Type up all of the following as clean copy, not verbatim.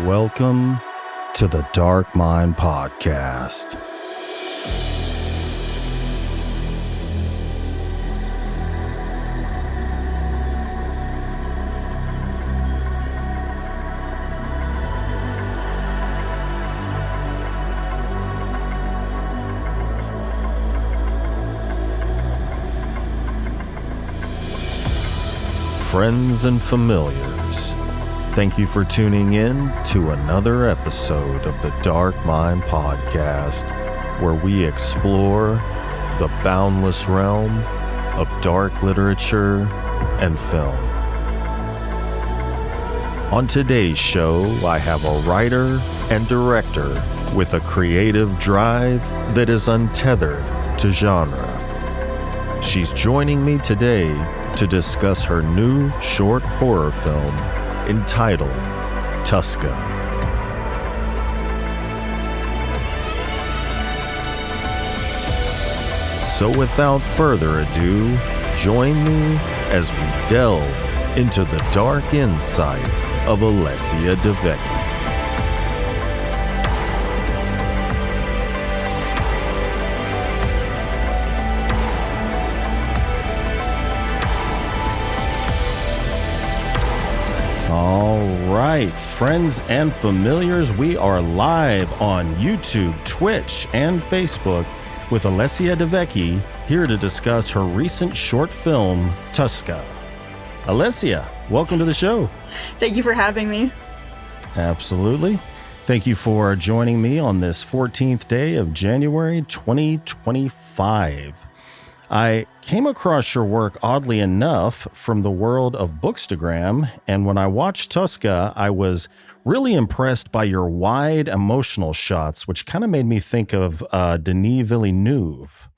Welcome to the Dark Mind Podcast. Friends and familiars, thank you for tuning in to another episode of the Dark Mind Podcast, where we explore the boundless realm of dark literature and film. On today's show, I have a writer and director with a creative drive that is untethered to genre. She's joining me today to discuss her new short horror film entitled Toska. So without further ado, join me as we delve into the dark insight of Alessia Devecchi. All right, friends and familiars, we are live on YouTube, Twitch, and Facebook with Alessia Devecchi here to discuss her recent short film, Toska. Alessia, welcome to the show. Thank you for having me. Absolutely. Thank you for joining me on this 14th day of January 2025. I came across your work, oddly enough, from the world of Bookstagram, and when I watched Toska, I was really impressed by your wide emotional shots, which kind of made me think of Denis Villeneuve.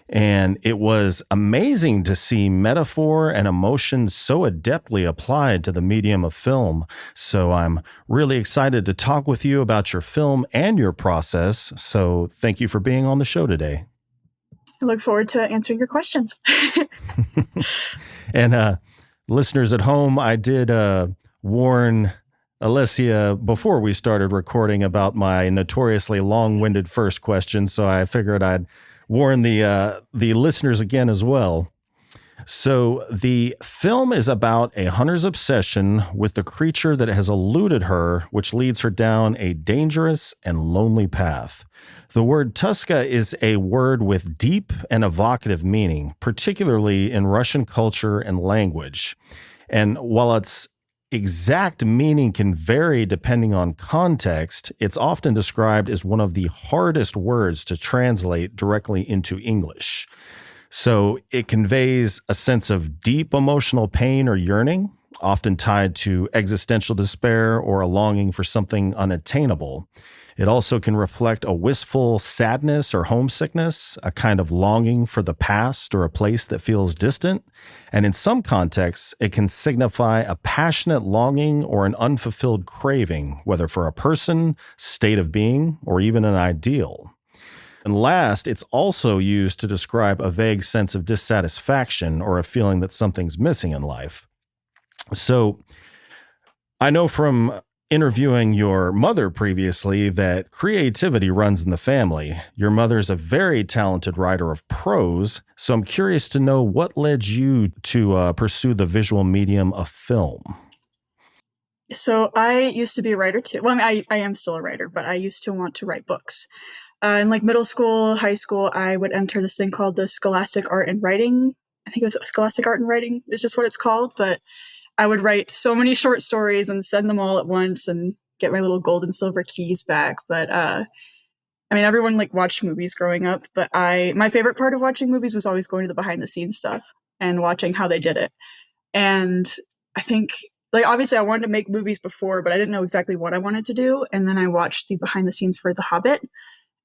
And it was amazing to see metaphor and emotion so adeptly applied to the medium of film. So I'm really excited to talk with you about your film and your process. So thank you for being on the show today. I look forward to answering your questions. And listeners at home, I did warn Alessia before we started recording about my notoriously long-winded first question, so I figured I'd warn the listeners again as well. So the film is about a hunter's obsession with the creature that has eluded her, which leads her down a dangerous and lonely path. The word Toska is a word with deep and evocative meaning, particularly in Russian culture and language. And while its exact meaning can vary depending on context, it's often described as one of the hardest words to translate directly into English. So it conveys a sense of deep emotional pain or yearning, often tied to existential despair or a longing for something unattainable. It also can reflect a wistful sadness or homesickness, a kind of longing for the past or a place that feels distant. And in some contexts, it can signify a passionate longing or an unfulfilled craving, whether for a person, state of being, or even an ideal. And last, it's also used to describe a vague sense of dissatisfaction or a feeling that something's missing in life. So I know from interviewing your mother previously that creativity runs in the family. Your mother's a very talented writer of prose, so I'm curious to know what led you to pursue the visual medium of film. So I used to be a writer too. Well, I am still a writer, but I used to want to write books. In like middle school, high school, I would enter this thing called the Scholastic Art and Writing. I think it was Scholastic Art and Writing is just what it's called, but I would write so many short stories and send them all at once and get my little gold and silver keys back. But everyone like watched movies growing up, but my favorite part of watching movies was always going to the behind the scenes stuff and watching how they did it. And I think like obviously I wanted to make movies before, but I didn't know exactly what I wanted to do. And then I watched the behind the scenes for The Hobbit,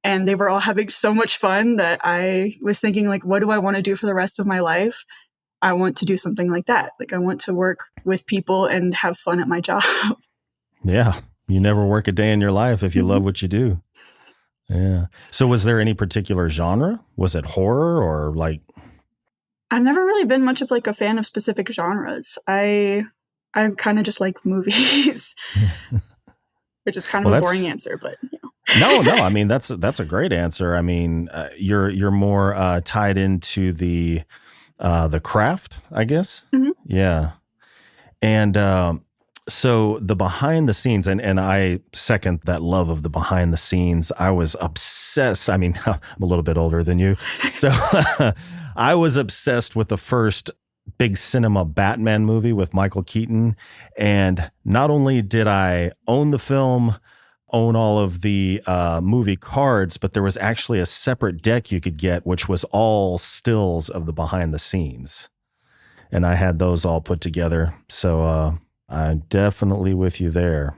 and they were all having so much fun that I was thinking like, what do I want to do for the rest of my life? I want to do something like that. Like I want to work with people and have fun at my job. Yeah. You never work a day in your life if you love what you do. Yeah. So was there any particular genre? Was it horror or like? I've never really been much of like a fan of specific genres. I kind of just like movies. which is kind of Well, a that's boring answer, but no. I mean, that's a great answer. I mean, you're more tied into the craft, I guess. Mhm. Yeah. And so the behind the scenes, and I second that love of the behind the scenes. I was obsessed. I mean, I'm a little bit older than you. So I was obsessed with the first big cinema Batman movie with Michael Keaton. And not only did I own the film, own all of the movie cards, but there was actually a separate deck you could get, which was all stills of the behind the scenes. And I had those all put together. So I'm definitely with you there.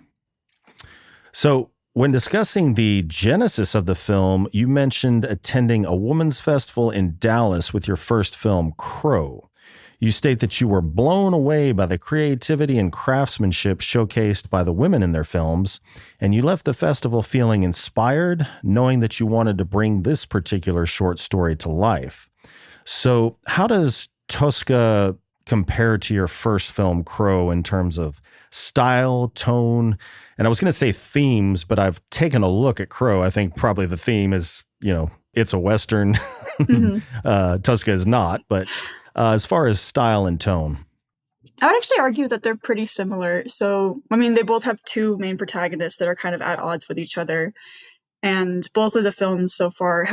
So when discussing the genesis of the film, you mentioned attending a women's festival in Dallas with your first film, Crow. You state that you were blown away by the creativity and craftsmanship showcased by the women in their films, and you left the festival feeling inspired, knowing that you wanted to bring this particular short story to life. So how does Toska compare to your first film, Crow, in terms of style, tone, and I was going to say themes, but I've taken a look at Crow. I think probably the theme is, it's a Western. Mhm. Toska is not, but as far as style and tone. I would actually argue that they're pretty similar. So, I mean, they both have two main protagonists that are kind of at odds with each other. And both of the films so far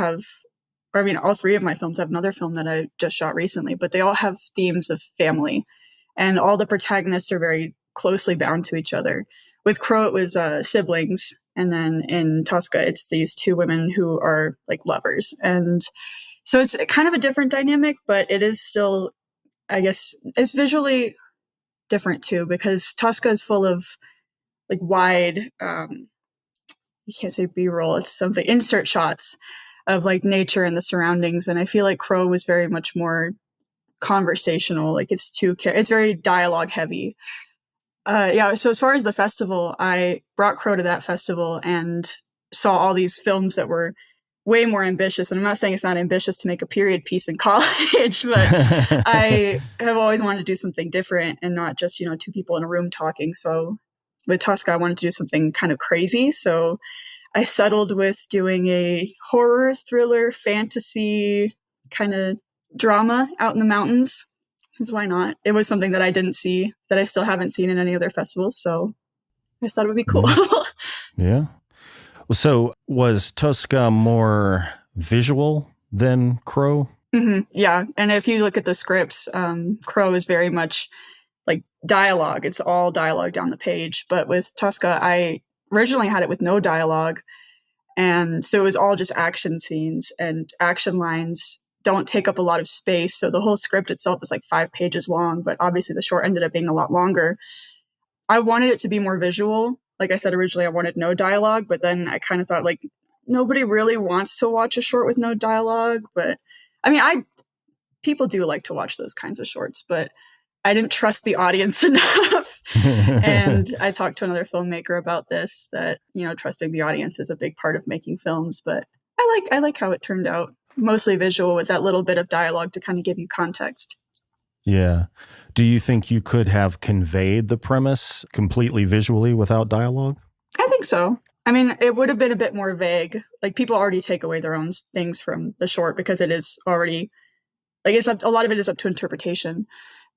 all three of my films have another film that I just shot recently, but they all have themes of family. And all the protagonists are very closely bound to each other. With Crow, it was siblings. And then in Toska, it's these two women who are like lovers. And so it's kind of a different dynamic, but it is still, I guess, it's visually different too, because Toska is full of like wide, you can't say B-roll, it's something, insert shots of like nature and the surroundings. And I feel like Crow was very much more conversational. Like it's very dialogue heavy. So as far as the festival, I brought Crow to that festival and saw all these films that were way more ambitious. And I'm not saying it's not ambitious to make a period piece in college, but I have always wanted to do something different and not just, two people in a room talking. So with Toska, I wanted to do something kind of crazy. So I settled with doing a horror, thriller, fantasy kind of drama out in the mountains. Because why not? It was something that I didn't see, that I still haven't seen in any other festivals. So I just thought it would be cool. Yeah. So was Toska more visual than Crow? Mm-hmm. Yeah. And if you look at the scripts, Crow is very much like dialogue. It's all dialogue down the page. But with Toska, I originally had it with no dialogue. And so it was all just action scenes, and action lines don't take up a lot of space. So the whole script itself is like 5 pages long, but obviously the short ended up being a lot longer. I wanted it to be more visual. Like I said, originally I wanted no dialogue, but then I kind of thought like nobody really wants to watch a short with no dialogue. But I mean, people do like to watch those kinds of shorts, but I didn't trust the audience enough. And I talked to another filmmaker about this, that, trusting the audience is a big part of making films, but I like how it turned out. Mostly visual with that little bit of dialogue to kind of give you context. Yeah. Do you think you could have conveyed the premise completely visually without dialogue? I think so. I mean, it would have been a bit more vague. Like people already take away their own things from the short because it is already like a lot of it is up to interpretation.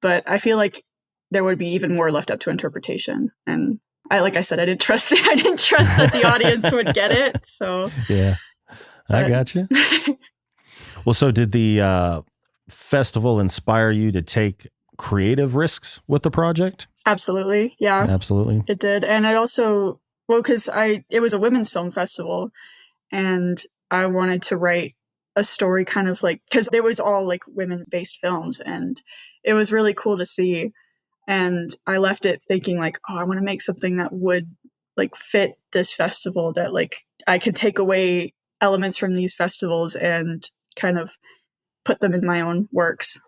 But I feel like there would be even more left up to interpretation. And like I said, I didn't trust that the audience would get it. So yeah, I got you. Well, so did the festival inspire you to take creative risks with the project? Absolutely. Yeah, absolutely. It did. And I also, because it was a women's film festival, and I wanted to write a story kind of like, because there was all like women-based films, and it was really cool to see. And I left it thinking like, oh, I want to make something that would like fit this festival, that like I could take away elements from these festivals and kind of put them in my own works.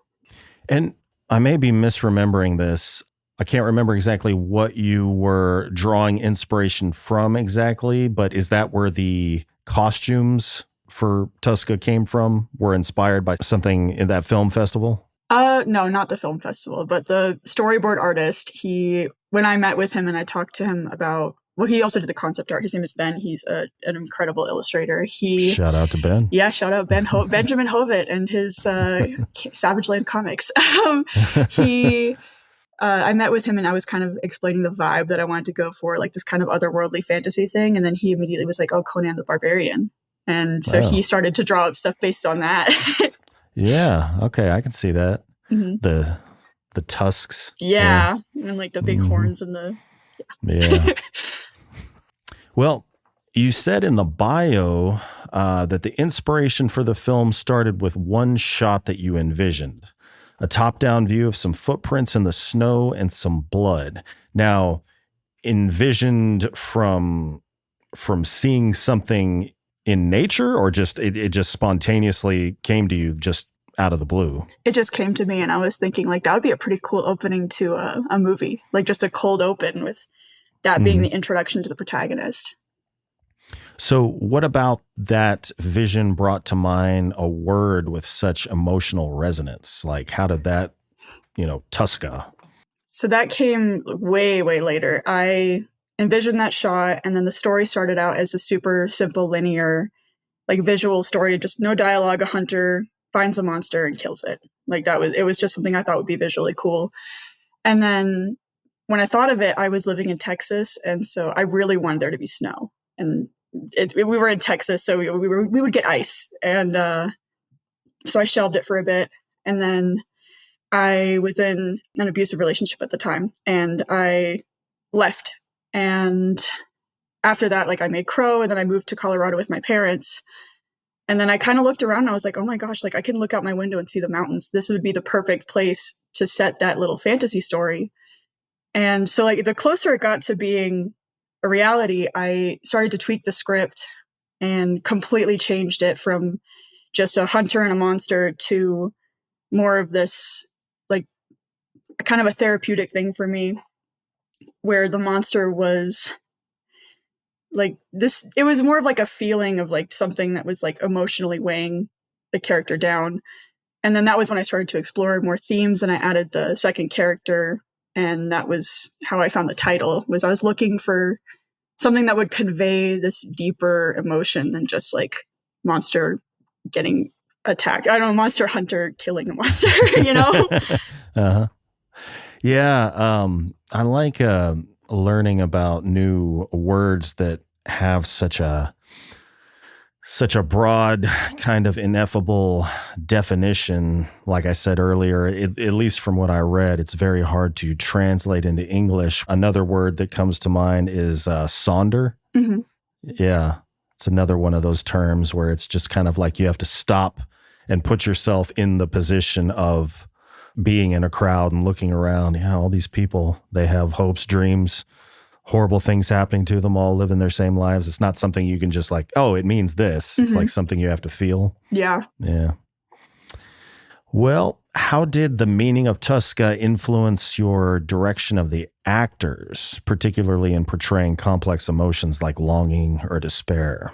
And I may be misremembering this. I can't remember exactly what you were drawing inspiration from exactly, but is that where the costumes for Toska came from? Were inspired by something in that film festival? No, not the film festival, but the storyboard artist. When I met with him and I talked to him about well, he also did the concept art. His name is Ben. He's an incredible illustrator. Shout out to Ben. Yeah, shout out Benjamin Hovitt and his Savage Land comics. I met with him and I was kind of explaining the vibe that I wanted to go for, like this kind of otherworldly fantasy thing. And then he immediately was like, oh, Conan the Barbarian. And so he started to draw up stuff based on that. Yeah. Okay. I can see that. Mm-hmm. The tusks. Yeah. And like the big horns and the. Yeah. Well, you said in the bio that the inspiration for the film started with one shot that you envisioned. A top-down view of some footprints in the snow and some blood. Now, envisioned from seeing something in nature, or just it just spontaneously came to you just out of the blue? It just came to me, and I was thinking, like, that would be a pretty cool opening to a movie, like just a cold open with that being the introduction to the protagonist. So what about that vision brought to mind a word with such emotional resonance? Like, how did that, Toska? So that came way, way later. I envisioned that shot, and then the story started out as a super simple, linear, like visual story, just no dialogue. A hunter finds a monster and kills it. Like it was just something I thought would be visually cool. And then when I thought of it, I was living in Texas, and so I really wanted there to be snow. And we were in Texas, so we would get ice, and so I shelved it for a bit. And then I was in an abusive relationship at the time, and I left. And after that, like I made Crow, and then I moved to Colorado with my parents. And then I kind of looked around, and I was like, oh my gosh, like I can look out my window and see the mountains. This would be the perfect place to set that little fantasy story. And so like the closer it got to being a reality, I started to tweak the script and completely changed it from just a hunter and a monster to more of this, like kind of a therapeutic thing for me, where the monster was like this. It was more of like a feeling of like something that was like emotionally weighing the character down. And then that was when I started to explore more themes, and I added the second character. And that was how I found the title. Was I was looking for something that would convey this deeper emotion than just like monster getting attacked. I don't know, monster hunter killing a monster, Uh-huh. Yeah. I like learning about new words that have such a broad kind of ineffable definition. Like I said earlier, at least from what I read, it's very hard to translate into English. Another word that comes to mind is sonder. Mm-hmm. Yeah. It's another one of those terms where it's just kind of like you have to stop and put yourself in the position of being in a crowd and looking around. Yeah, all these people, they have hopes, dreams, horrible things happening to them, all living their same lives. It's not something you can just like, oh, it means this. It's like something you have to feel. Yeah. Yeah. Well, how did the meaning of Toska influence your direction of the actors, particularly in portraying complex emotions like longing or despair?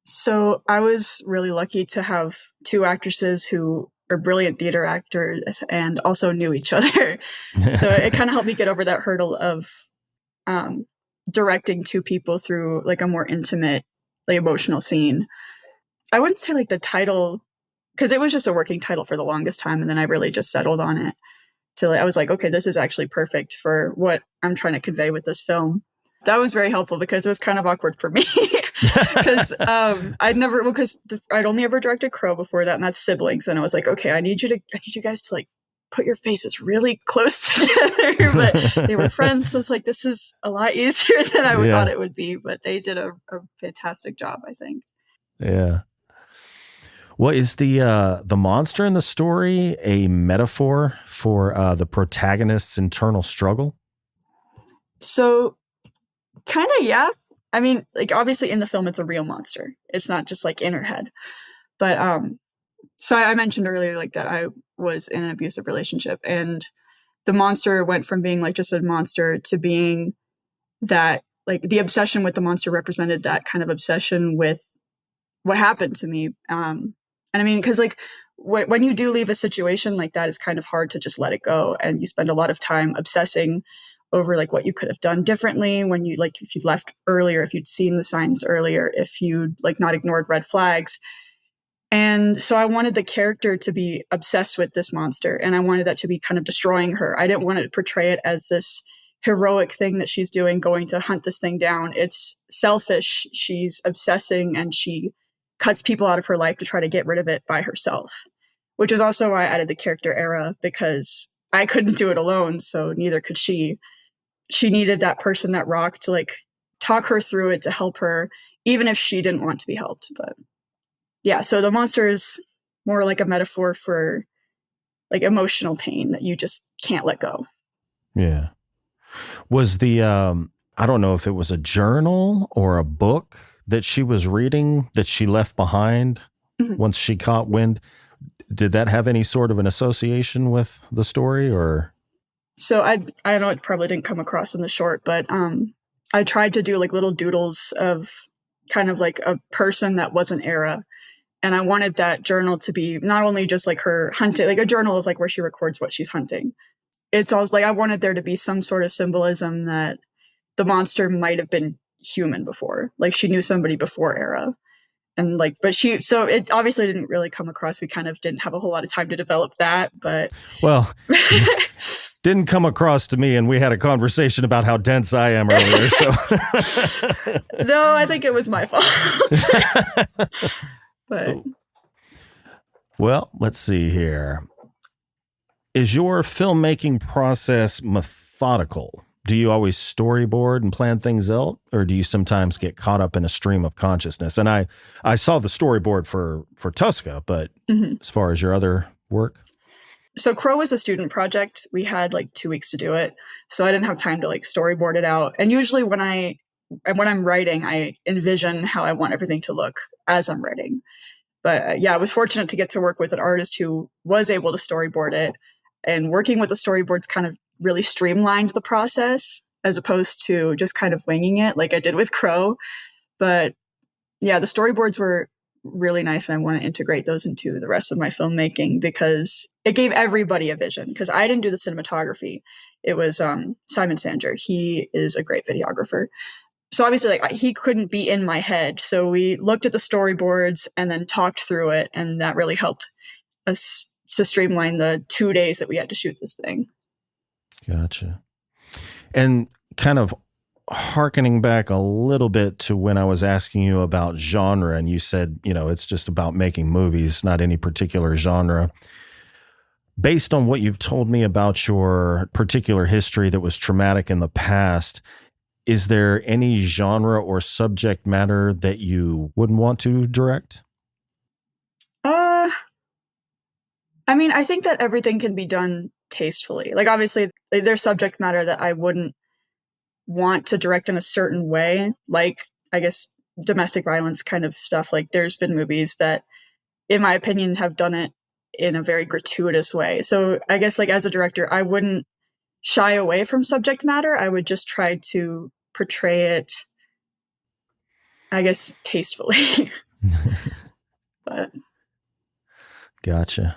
So I was really lucky to have two actresses who are brilliant theater actors and also knew each other. So it kind of helped me get over that hurdle of directing two people through like a more intimate, like emotional scene. I wouldn't say like the title, because it was just a working title for the longest time, and then I really just settled on it till I was like, okay, this is actually perfect for what I'm trying to convey with this film. That was very helpful because it was kind of awkward for me because I'd only ever directed Crow before that, and that's siblings, and I was like, okay, I need you guys to like put your faces really close together, but they were friends, so it's like this is a lot easier than I thought it would be. But they did a fantastic job, I think. Yeah. Well, is the monster in the story a metaphor for the protagonist's internal struggle? So, kind of, yeah. I mean, like obviously in the film, it's a real monster. It's not just like in her head. But so I mentioned earlier like that I was in an abusive relationship, and the monster went from being like just a monster to being that like the obsession with the monster represented that kind of obsession with what happened to me. And I mean, because like when you do leave a situation like that, it's kind of hard to just let it go, and you spend a lot of time obsessing over like what you could have done differently when you like, if you'd left earlier, if you'd seen the signs earlier, if you'd like not ignored red flags. And so I wanted the character to be obsessed with this monster, and I wanted that to be kind of destroying her. I didn't want to portray it as this heroic thing that she's doing, going to hunt this thing down. It's selfish. She's obsessing, and she cuts people out of her life to try to get rid of it by herself, which is also why I added the character Era, because I couldn't do it alone, so neither could she. She needed that person, that rock, to like talk her through it, to help her, even if she didn't want to be helped. But yeah, so the monster is more like a metaphor for like emotional pain that you just can't let go. Yeah. Was the, I don't know if it was a journal or a book that she was reading that she left behind once she caught wind. Did that have any sort of an association with the story, or? So I know it probably didn't come across in the short, but I tried to do like little doodles of kind of like a person that wasn't Era. And I wanted that journal to be not only just like her hunting, like a journal of like where she records what she's hunting. It's always like I wanted there to be some sort of symbolism that the monster might have been human before. Like she knew somebody before Era. And like, but so it obviously didn't really come across. We kind of didn't have a whole lot of time to develop that, but. Well, didn't come across to me, and we had a conversation about how dense I am earlier. So, no, I think it was my fault. But well, let's see here. Is your filmmaking process methodical? Do you always storyboard and plan things out, or do you sometimes get caught up in a stream of consciousness? And I saw the storyboard for Toska, but as far as your other work? So Crow was a student project. We had like 2 weeks to do it. So I didn't have time to like storyboard it out. And usually when I'm writing, I envision how I want everything to look as I'm writing. But yeah, I was fortunate to get to work with an artist who was able to storyboard it. And working with the storyboards kind of really streamlined the process as opposed to just kind of winging it like I did with Crow. But yeah, the storyboards were really nice, and I want to integrate those into the rest of my filmmaking because it gave everybody a vision. Because I didn't do the cinematography. It was Simon Sanger. He is a great videographer. So obviously, like he couldn't be in my head. So we looked at the storyboards and then talked through it, and that really helped us to streamline the 2 days that we had to shoot this thing. Gotcha. And kind of hearkening back a little bit to when I was asking you about genre, and you said, it's just about making movies, not any particular genre. Based on what you've told me about your particular history that was traumatic in the past, is there any genre or subject matter that you wouldn't want to direct? I mean, I think that everything can be done tastefully. Like, obviously, there's subject matter that I wouldn't want to direct in a certain way, like, I guess, domestic violence kind of stuff. Like, there's been movies that, in my opinion, have done it in a very gratuitous way. So I guess, like, as a director, I wouldn't shy away from subject matter. I would just try to portray it, I guess, tastefully. But Gotcha.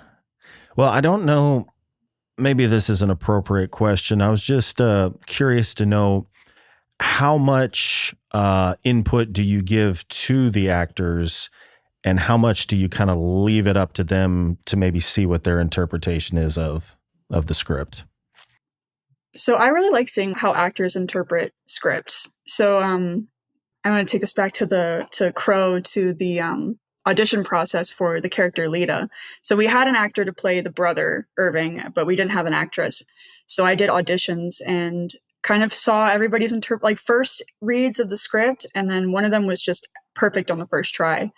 Well, I don't know. Maybe this is an appropriate question. I was just curious to know how much input do you give to the actors, and how much do you kind of leave it up to them to maybe see what their interpretation is of the script? So I really like seeing how actors interpret scripts. So I want to take this back to Crow, to the audition process for the character Lita. So we had an actor to play the brother, Irving, but we didn't have an actress. So I did auditions and kind of saw everybody's first reads of the script, and then one of them was just perfect on the first try.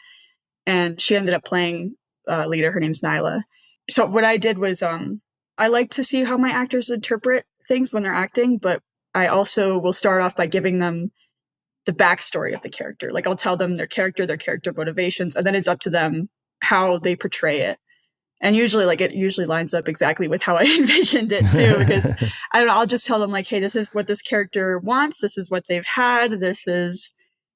And she ended up playing Lita. Her name's Nyla. So what I did was I like to see how my actors interpret things when they're acting, but I also will start off by giving them the backstory of the character. Like, I'll tell them their character motivations, and then it's up to them how they portray it. And usually, like, it usually lines up exactly with how I envisioned it too, because I don't know, I'll just tell them like, hey, this is what this character wants. This is what they've had. This is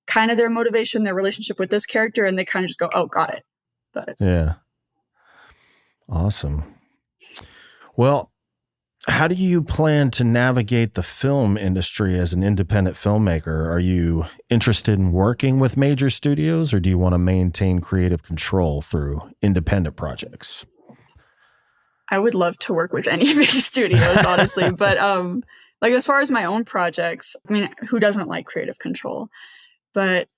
kind of their motivation, their relationship with this character. And they kind of just go, oh, got it. But yeah. Awesome. Well, How do you plan to navigate the film industry as an independent filmmaker? Are you interested in working with major studios, or do you want to maintain creative control through independent projects? I would love to work with any big studios, honestly. But like as far as my own projects, I mean, who doesn't like creative control? But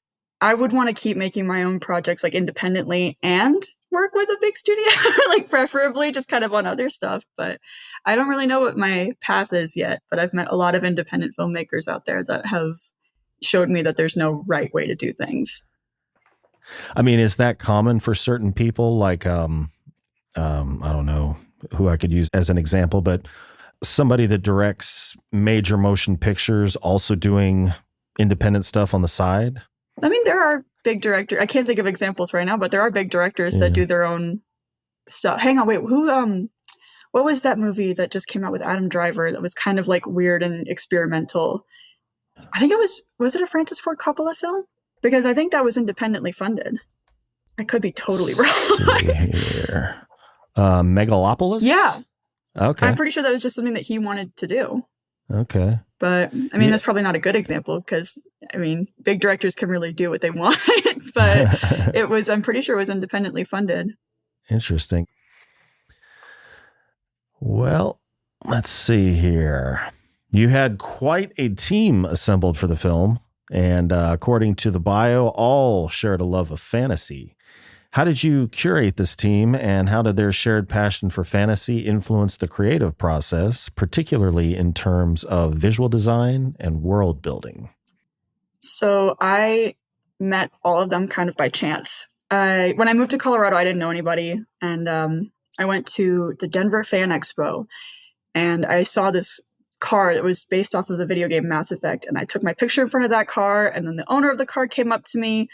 I would want to keep making my own projects like independently and work with a big studio, like preferably just kind of on other stuff. But I don't really know what my path is yet. But I've met a lot of independent filmmakers out there that have showed me that there's no right way to do things. I mean, is that common for certain people? Like, I don't know who I could use as an example, but somebody that directs major motion pictures also doing independent stuff on the side? I mean, there are big directors. I can't think of examples right now, but there are big directors that do their own stuff. Hang on, wait, what was that movie that just came out with Adam Driver that was kind of like weird and experimental? I think was it a Francis Ford Coppola film? Because I think that was independently funded. I could be totally wrong. Here. Megalopolis? Yeah. Okay. I'm pretty sure that was just something that he wanted to do. Okay. But I mean, that's probably not a good example because I mean, big directors can really do what they want, but I'm pretty sure it was independently funded. Interesting. Well, let's see here. You had quite a team assembled for the film, and according to the bio, all shared a love of fantasy. How did you curate this team, and how did their shared passion for fantasy influence the creative process, particularly in terms of visual design and world building? So I met all of them kind of by chance. When I moved to Colorado, I didn't know anybody, and I went to the Denver Fan Expo, and I saw this car that was based off of the video game Mass Effect, and I took my picture in front of that car, and then the owner of the car came up to me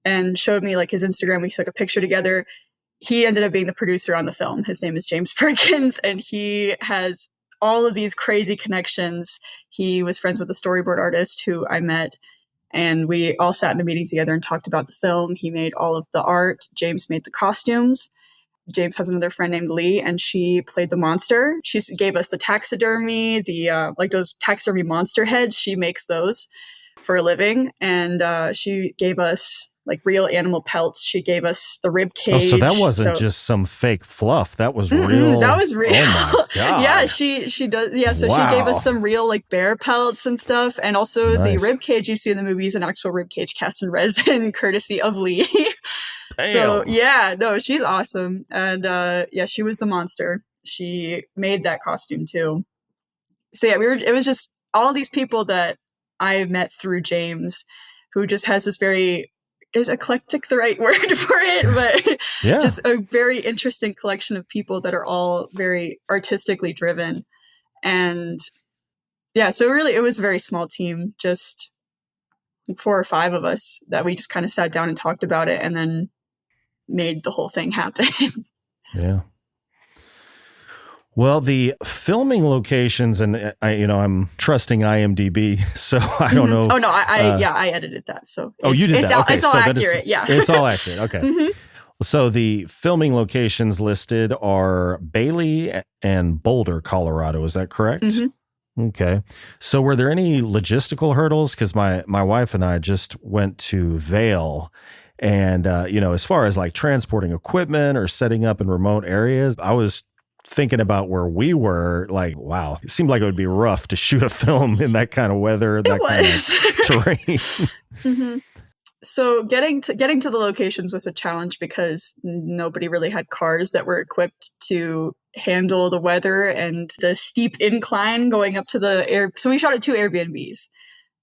and showed me like his Instagram. We took a picture together. He ended up being the producer on the film. His name is James Perkins, and he has all of these crazy connections. He was friends with a storyboard artist who I met, and we all sat in a meeting together and talked about the film. He made all of the art. James made the costumes. James has another friend named Lee, and she played the monster. She gave us the taxidermy, like those taxidermy monster heads. She makes those for a living, and she gave us like real animal pelts. She gave us the rib cage. Oh, so that wasn't just some fake fluff. That was real. That was real. Oh my God. Yeah, she does. Yeah, so Wow. she gave us some real like bear pelts and stuff, and also Nice. the rib cage you see in the movie is an actual rib cage cast in resin, courtesy of Lee. Damn. So yeah, no, she's awesome, and yeah, she was the monster. She made that costume too. So yeah, it was just all these people that I met through James, who just has this is eclectic the right word for it, but Yeah. just a very interesting collection of people that are all very artistically driven. And yeah, so really it was a very small team, just 4 or 5 of us that we just kind of sat down and talked about it and then made the whole thing happen. Yeah. Well, the filming locations, and I'm trusting IMDb, so I don't know. Oh no, I edited that. So you did that. Okay, it's all so accurate. Yeah, it's all accurate. Okay. Mhm. So the filming locations listed are Bailey and Boulder, Colorado. Is that correct? Mhm. Okay. So were there any logistical hurdles? Because my wife and I just went to Vail. And, as far as like transporting equipment or setting up in remote areas, I was thinking about where we were, like, wow, it seemed like it would be rough to shoot a film in that kind of weather, that kind of terrain. Mm-hmm. So getting to the locations was a challenge because nobody really had cars that were equipped to handle the weather and the steep incline going up to the air. So we shot at 2 Airbnbs.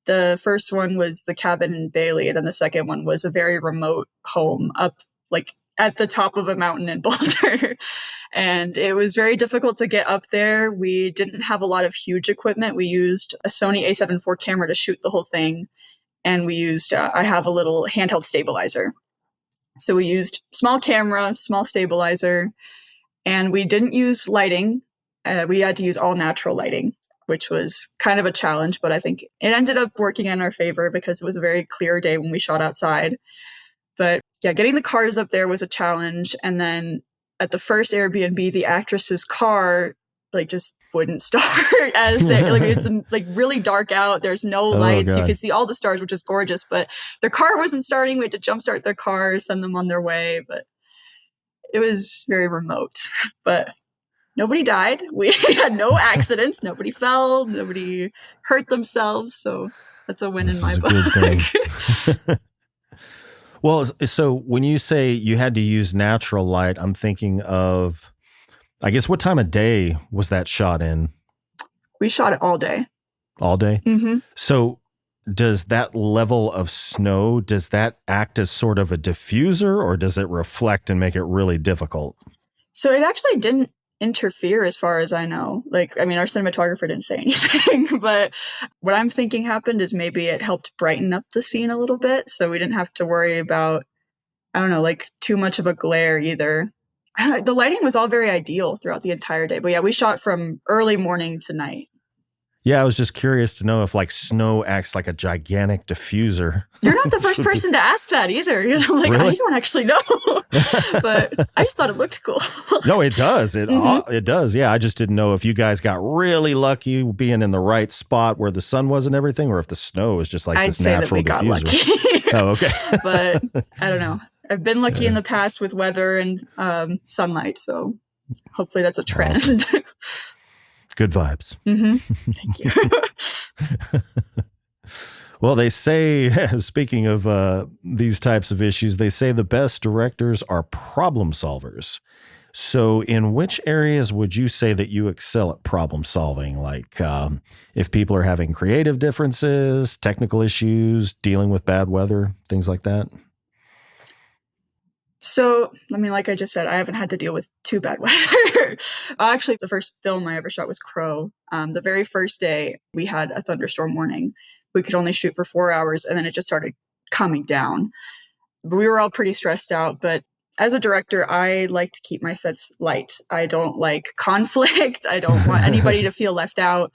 The first one was the cabin in Bailey, and then the second one was a very remote home up like at the top of a mountain in Boulder. And it was very difficult to get up there. We didn't have a lot of huge equipment. We used a Sony a7 IV camera to shoot the whole thing. And we used, I have a little handheld stabilizer. So we used small camera, small stabilizer, and we didn't use lighting. We had to use all natural lighting, which was kind of a challenge, but I think it ended up working in our favor because it was a very clear day when we shot outside. But yeah, getting the cars up there was a challenge. And then at the first Airbnb, the actress's car, like just wouldn't start as they like it was like really dark out. There's no lights. You could see all the stars, which is gorgeous, but their car wasn't starting. We had to jumpstart their car, send them on their way. But it was very remote. But nobody died. We had no accidents. Nobody fell. Nobody hurt themselves. So that's a win in my book. Good thing. Well, so when you say you had to use natural light, I'm thinking of, I guess, what time of day was that shot in? We shot it all day. All day? Mm-hmm. So does that level of snow, does that act as sort of a diffuser, or does it reflect and make it really difficult? So it actually didn't interfere as far as I know. Like, I mean, our cinematographer didn't say anything, but what I'm thinking happened is maybe it helped brighten up the scene a little bit. So we didn't have to worry about, I don't know, like too much of a glare either. The lighting was all very ideal throughout the entire day. But yeah, we shot from early morning to night. Yeah, I was just curious to know if like snow acts like a gigantic diffuser. You're not the first person to ask that either. You're like, really? I don't actually know. But I just thought it looked cool. No, it does. It does. Yeah, I just didn't know if you guys got really lucky being in the right spot where the sun was and everything, or if the snow was just like this natural diffuser. I'd say that we got lucky. Oh, okay. But I don't know. I've been lucky in the past with weather and sunlight, so hopefully that's a trend. Awesome. Good vibes. Mm-hmm. Thank you. Well, they say, speaking of these types of issues, they say the best directors are problem solvers. So in which areas would you say that you excel at problem solving? Like if people are having creative differences, technical issues, dealing with bad weather, things like that? So, I mean, like I just said, I haven't had to deal with too bad weather. Actually, the first film I ever shot was Crow. The very first day, we had a thunderstorm warning. We could only shoot for 4 hours, and then it just started calming down. We were all pretty stressed out, but as a director, I like to keep my sets light. I don't like conflict. I don't want anybody to feel left out.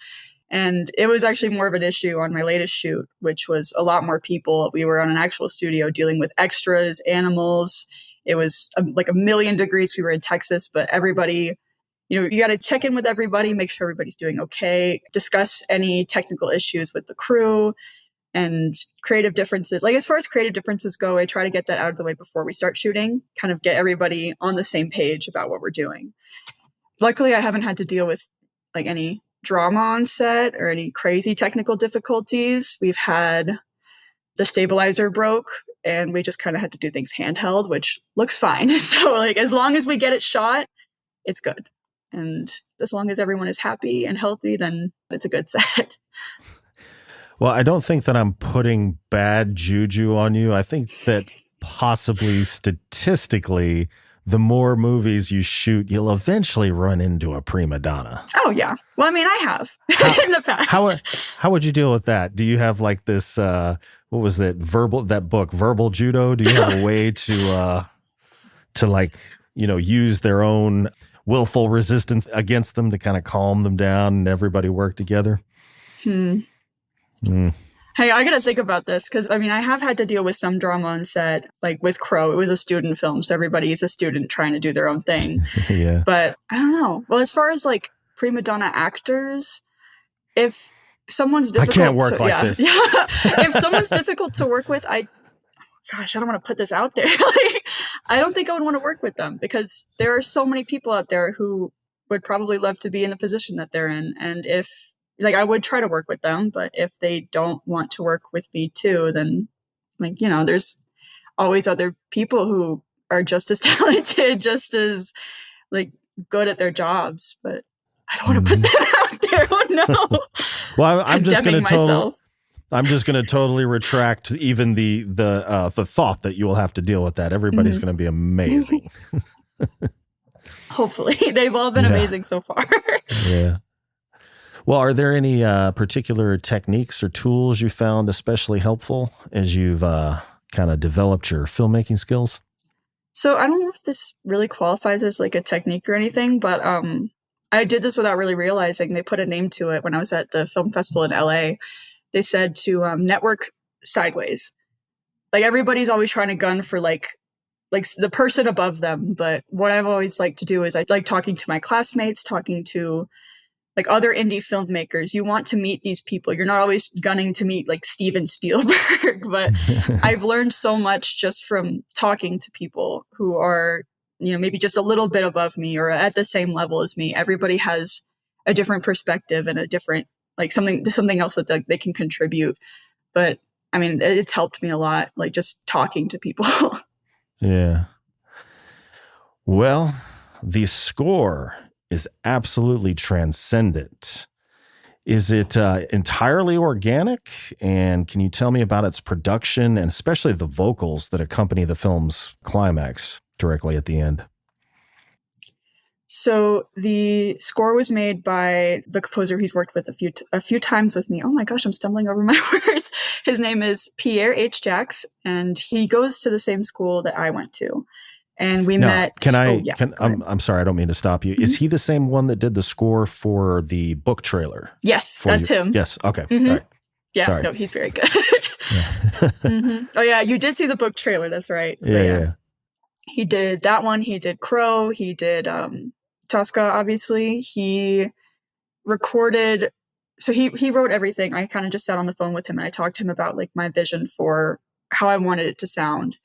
And it was actually more of an issue on my latest shoot, which was a lot more people. We were on an actual studio dealing with extras, animals. It was like 1,000,000 degrees. We were in Texas, but everybody, you got to check in with everybody, make sure everybody's doing okay, discuss any technical issues with the crew and creative differences. Like as far as creative differences go, I try to get that out of the way before we start shooting, kind of get everybody on the same page about what we're doing. Luckily, I haven't had to deal with like any drama on set or any crazy technical difficulties. We've had the stabilizer broke and we just kind of had to do things handheld, which looks fine. So like as long as we get it shot, it's good. And as long as everyone is happy and healthy, then it's a good set. Well, I don't think that I'm putting bad juju on you. I think that possibly statistically, the more movies you shoot, you'll eventually run into a prima donna. Oh, yeah. Well, I mean, I have in the past. How would you deal with that? Do you have like this, what was that book, Verbal Judo? Do you have a way to like, use their own willful resistance against them to kind of calm them down and everybody work together? Hey, I got to think about this because, I mean, I have had to deal with some drama on set, like with Crow. It was a student film, so everybody's a student trying to do their own thing. Yeah. But I don't know. Well, as far as like prima donna actors, if someone's difficult, I can't work like this. If someone's difficult to work with, I don't want to put this out there. Like, I don't think I would want to work with them because there are so many people out there who would probably love to be in the position that they're in. And if I would try to work with them, but if they don't want to work with me too, then there's always other people who are just as talented, just as like good at their jobs, but I don't want to put that out there. Oh no. Well, I'm just going to totally retract even the thought that you will have to deal with that. Everybody's going to be amazing. Hopefully. They've all been amazing so far. Yeah. Well, are there any particular techniques or tools you found especially helpful as you've kind of developed your filmmaking skills? So I don't know if this really qualifies as like a technique or anything, but I did this without really realizing. They put a name to it when I was at the film festival in LA. They said to network sideways. Like everybody's always trying to gun for like like the person above them. But what I've always liked to do is I like talking to my classmates, talking to like other indie filmmakers. You want to meet these people. You're not always gunning to meet like Steven Spielberg, but I've learned so much just from talking to people who are, maybe just a little bit above me or at the same level as me. Everybody has a different perspective and a different, like something else that they can contribute. But I mean, it's helped me a lot, like just talking to people. Yeah. Well, the score is absolutely transcendent. Is it entirely organic? And can you tell me about its production and especially the vocals that accompany the film's climax directly at the end? So the score was made by the composer he's worked with a few times with me. Oh my gosh, I'm stumbling over my words. His name is Pierre H. Jacques, and he goes to the same school that I went to. And we met. I'm sorry, I don't mean to stop you. Mm-hmm. Is he the same one that did the score for the book trailer? Yes, that's him. Yes. Okay. Mm-hmm. All right. Yeah. Sorry. No, he's very good. Mm-hmm. Oh yeah, you did see the book trailer. That's right. Yeah. He did that one. He did Crow. He did Toska. Obviously, he recorded. So he wrote everything. I kind of just sat on the phone with him and I talked to him about like my vision for how I wanted it to sound.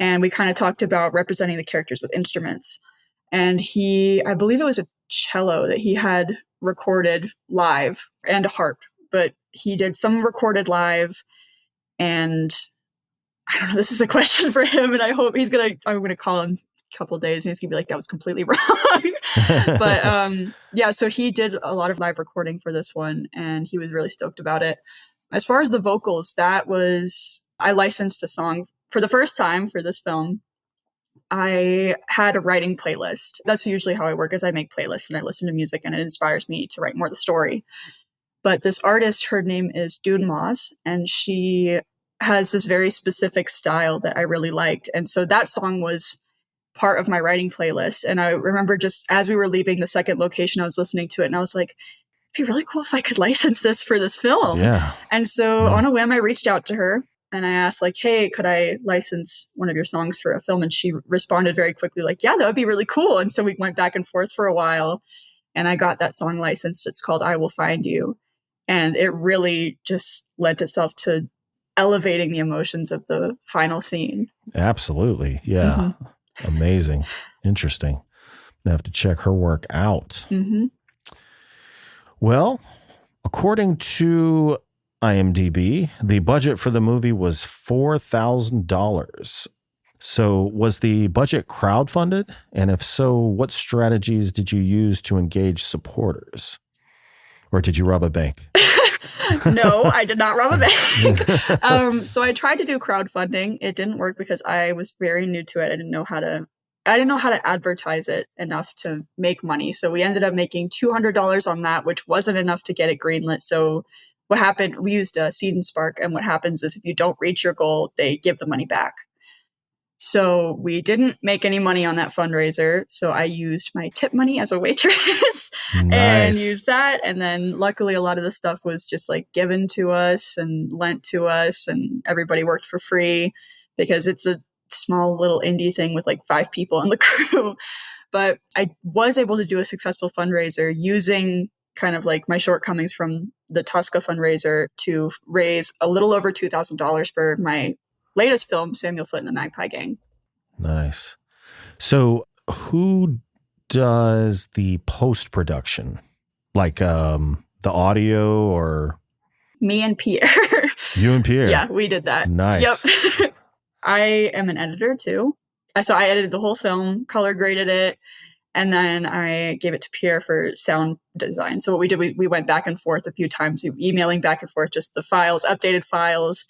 And we kind of talked about representing the characters with instruments. And I believe it was a cello that he had recorded live and a harp, but he did some recorded live. And I don't know, this is a question for him. And I hope I'm going to call him a couple of days and he's going to be like, that was completely wrong. But yeah, so he did a lot of live recording for this one and he was really stoked about it. As far as the vocals, I licensed a song for the first time for this film. I had a writing playlist. That's usually how I work, is I make playlists and I listen to music and it inspires me to write more of the story. But this artist, her name is Dune Moss, and she has this very specific style that I really liked. And so that song was part of my writing playlist. And I remember just as we were leaving the second location, I was listening to it and I was like, it'd be really cool if I could license this for this film. Yeah. And so on a whim, I reached out to her. And I asked like, hey, could I license one of your songs for a film? And she responded very quickly like, yeah, that would be really cool. And so we went back and forth for a while and I got that song licensed. It's called I Will Find You. And it really just lent itself to elevating the emotions of the final scene. Absolutely. Yeah. Mm-hmm. Amazing. Interesting. I have to check her work out. Mm-hmm. Well, according to IMDb, the budget for the movie was $4,000. So was the budget crowdfunded? And if so, what strategies did you use to engage supporters? Or did you rob a bank? No, I did not rob a bank. So I tried to do crowdfunding. It didn't work because I was very new to it. I didn't know how to advertise it enough to make money. So we ended up making $200 on that, which wasn't enough to get it greenlit. So what happened, we used Seed and Spark, and what happens is if you don't reach your goal, they give the money back. So we didn't make any money on that fundraiser. So I used my tip money as a waitress and used that. And then luckily a lot of the stuff was just like given to us and lent to us and everybody worked for free because it's a small little indie thing with like 5 people in the crew. But I was able to do a successful fundraiser using kind of like my shortcomings from the Toska fundraiser to raise a little over $2,000 for my latest film, Samuel Flint and the Magpie Gang. Nice. So who does the post-production? Like the audio or? Me and Pierre. You and Pierre? Yeah, we did that. Nice. Yep. I am an editor too. So I edited the whole film, color graded it, and then I gave it to Pierre for sound design. So what we did, we went back and forth a few times, emailing back and forth, just the files, updated files.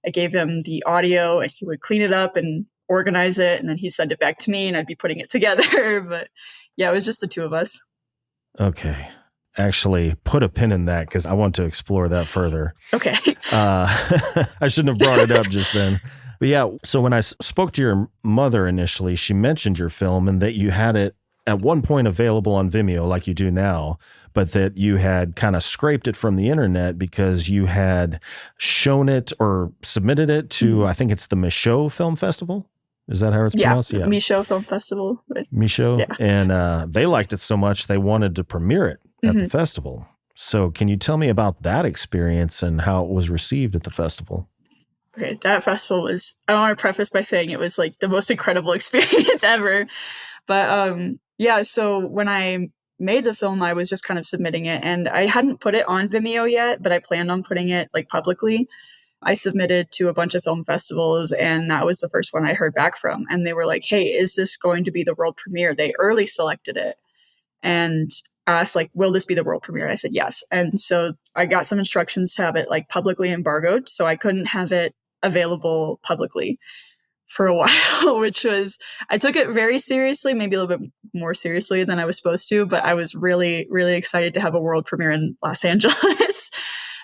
I gave him the audio and he would clean it up and organize it. And then he'd send it back to me and I'd be putting it together. But yeah, it was just the two of us. Okay. Actually, put a pin in that because I want to explore that further. Okay. I shouldn't have brought it up just then. But yeah, so when I spoke to your mother initially, she mentioned your film and that you had it at one point available on Vimeo like you do now, but that you had kind of scraped it from the internet because you had shown it or submitted it to, I think it's the Michaud Film Festival. Is that how it's Yeah, pronounced? Yeah. Micho Film Festival. Micho. Yeah. And they liked it so much they wanted to premiere it at the festival. So can you tell me about that experience and how it was received at the festival? Okay, that festival was, I want to preface by saying it was like the most incredible experience ever. But yeah, so when I made the film, I was just kind of submitting it, and I hadn't put it on Vimeo yet, but I planned on putting it like publicly. I submitted to a bunch of film festivals, and that was the first one I heard back from. And they were like, hey, is this going to be the world premiere? They early selected it and asked, like, will this be the world premiere? I said yes. And so I got some instructions to have it like publicly embargoed, so I couldn't have it available publicly for a while, which was, I took it very seriously, maybe a little bit more seriously than I was supposed to, but I was really, really excited to have a world premiere in Los Angeles.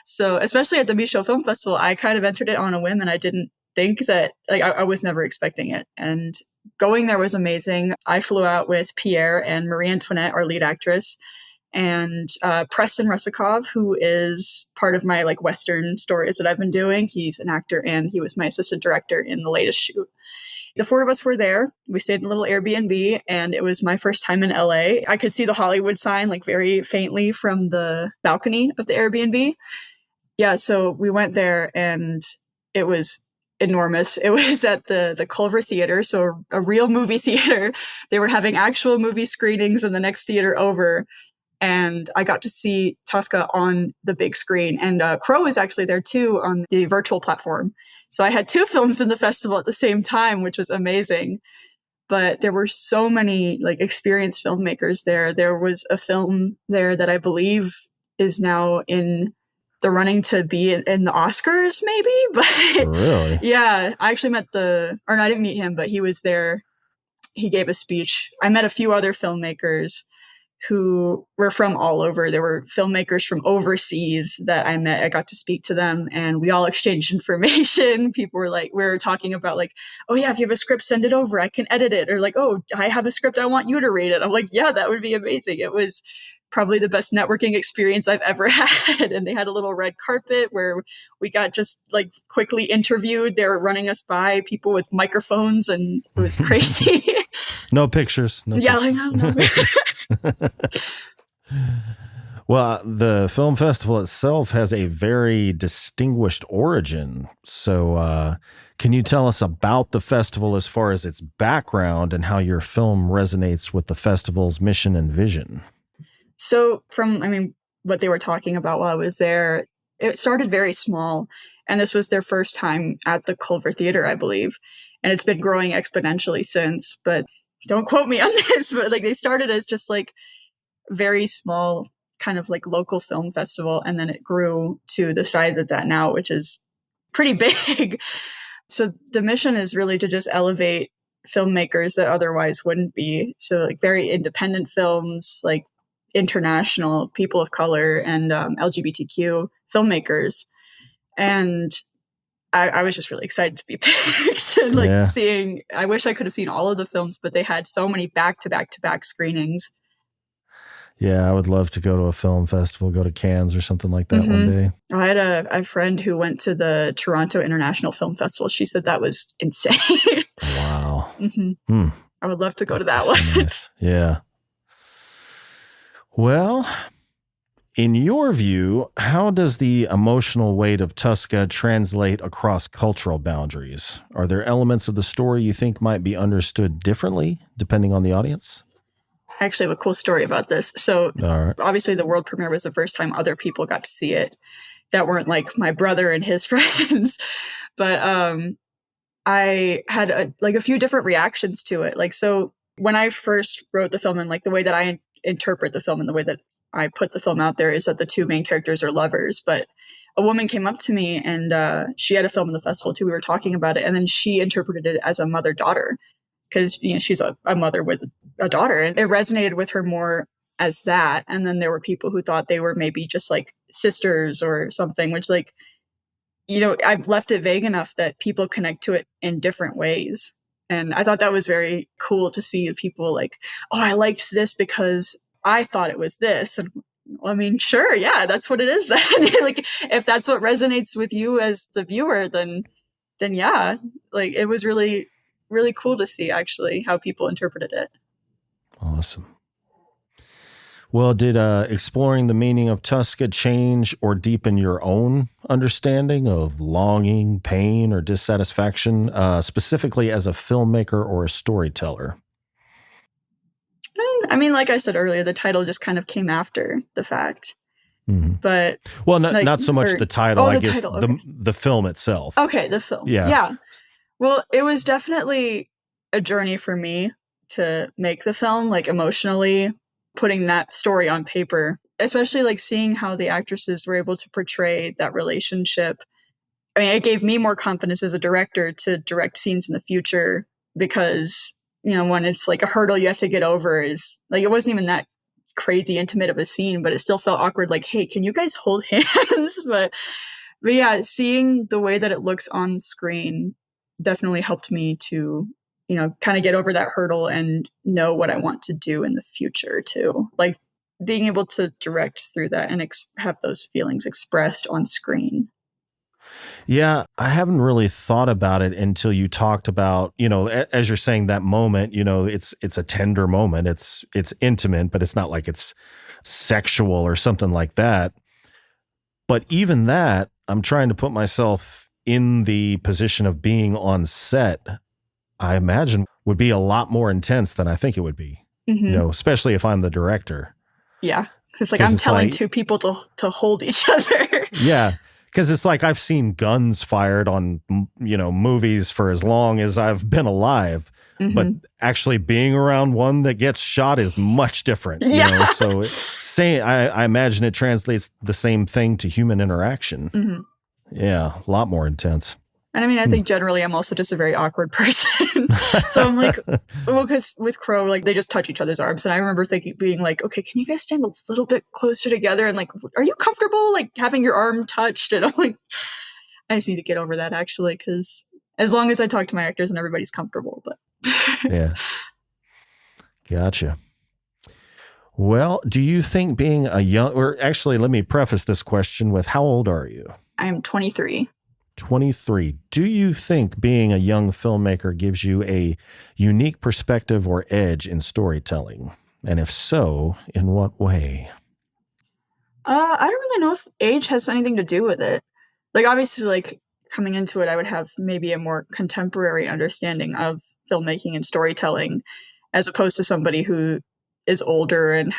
So especially at the Micho Film Festival, I kind of entered it on a whim, and I didn't think that, like, I was never expecting it. And going there was amazing. I flew out with Pierre and Marie Antoinette, our lead actress, and Preston Russikov, who is part of my like Western stories that I've been doing. He's an actor, and he was my assistant director in the latest shoot. The four of us were there. We stayed in a little Airbnb, and it was my first time in LA. I could see the Hollywood sign like very faintly from the balcony of the Airbnb. Yeah, so we went there, and it was enormous. It was at the Culver Theater, so a real movie theater. They were having actual movie screenings in the next theater over, and I got to see Toska on the big screen. And Crow was actually there too on the virtual platform. So I had two films in the festival at the same time, which was amazing. But there were so many like experienced filmmakers there. There was a film there that I believe is now in the running to be in the Oscars, maybe. But Really? yeah, I actually met I didn't meet him, but he was there. He gave a speech. I met a few other filmmakers who were from all over. There were filmmakers from overseas that I met. I got to speak to them, and we all exchanged information. People were like, we were talking about like, oh yeah, if you have a script, send it over. I can edit it. Or like, oh, I have a script. I want you to read it. I'm like, yeah, that would be amazing. It was probably the best networking experience I've ever had. And they had a little red carpet where we got just like quickly interviewed. They were running us by, people with microphones, and it was crazy. No pictures. No yeah, pictures. like, no. Well, the film festival itself has a very distinguished origin. So can you tell us about the festival as far as its background and how your film resonates with the festival's mission and vision? So what they were talking about while I was there, it started very small. And this was their first time at the Culver Theater, I believe. And it's been growing exponentially since. But don't quote me on this, but like they started as just like very small kind of like local film festival, and then it grew to the size it's at now, which is pretty big. So the mission is really to just elevate filmmakers that otherwise wouldn't be. So like very independent films, like international people of color and LGBTQ filmmakers. And I was just really excited to be picked and like seeing, I wish I could have seen all of the films, but they had so many back-to-back-to-back screenings. Yeah, I would love to go to a film festival, go to Cannes or something like that one day. I had a friend who went to the Toronto International Film Festival. She said that was insane. Wow. I would love to go to that one. Nice. Yeah. Well, in your view, how does the emotional weight of Toska translate across cultural boundaries? Are there elements of the story you think might be understood differently depending on the audience? I actually have a cool story about this. So obviously the world premiere was the first time other people got to see it that weren't like my brother and his friends. But I had a few different reactions to it. Like, so when I first wrote the film, and like the way that I interpret the film and the way that I put the film out there is that the two main characters are lovers. But a woman came up to me, and she had a film in the festival too. We were talking about it, and then she interpreted it as a mother-daughter, because she's a mother with a daughter, and it resonated with her more as that. And then there were people who thought they were maybe just like sisters or something, which like, I've left it vague enough that people connect to it in different ways. And I thought that was very cool to see people like, oh, I liked this because I thought it was this. And I mean, sure, yeah, that's what it is then. Like, if that's what resonates with you as the viewer, then yeah, like it was really, really cool to see actually how people interpreted it. Awesome. Well, did exploring the meaning of Toska change or deepen your own understanding of longing, pain, or dissatisfaction, specifically as a filmmaker or a storyteller? I mean, like I said earlier, the title just kind of came after the fact. Mm-hmm. But well, not so much the title, I guess title, okay. the film itself. Okay, the film. Yeah. Well, it was definitely a journey for me to make the film, like emotionally putting that story on paper, especially like seeing how the actresses were able to portray that relationship. I mean, it gave me more confidence as a director to direct scenes in the future because, you know, when it's like a hurdle you have to get over is like, it wasn't even that crazy intimate of a scene, but it still felt awkward. Like, hey, can you guys hold hands? But yeah, seeing the way that it looks on screen definitely helped me to, you know, kind of get over that hurdle and know what I want to do in the future too. Like being able to direct through that and have those feelings expressed on screen. Yeah, I haven't really thought about it until you talked about, you know, as you're saying that moment, you know, it's a tender moment. It's intimate, but it's not like it's sexual or something like that. But even that, I'm trying to put myself in the position of being on set, I imagine would be a lot more intense than I think it would be, you know, especially if I'm the director. Yeah. It's like I'm telling two people to hold each other. Yeah. Because it's like I've seen guns fired on, you know, movies for as long as I've been alive. But actually being around one that gets shot is much different. You know? So I imagine it translates the same thing to human interaction. Yeah, a lot more intense. And I mean, I think generally I'm also just a very awkward person. So I'm like, well, because with Crow, like they just touch each other's arms. And I remember being like, okay, can you guys stand a little bit closer together? And like, are you comfortable like having your arm touched? And I'm like, I just need to get over that actually. Because as long as I talk to my actors and everybody's comfortable, but. Yeah. Gotcha. Well, do you think being a young, or actually let me preface this question with how old are you? I'm 23. 23. Do you think being a young filmmaker gives you a unique perspective or edge in storytelling? And if so, in what way? I don't really know if age has anything to do with it. Like, obviously, like, coming into it, I would have maybe a more contemporary understanding of filmmaking and storytelling as opposed to somebody who is older and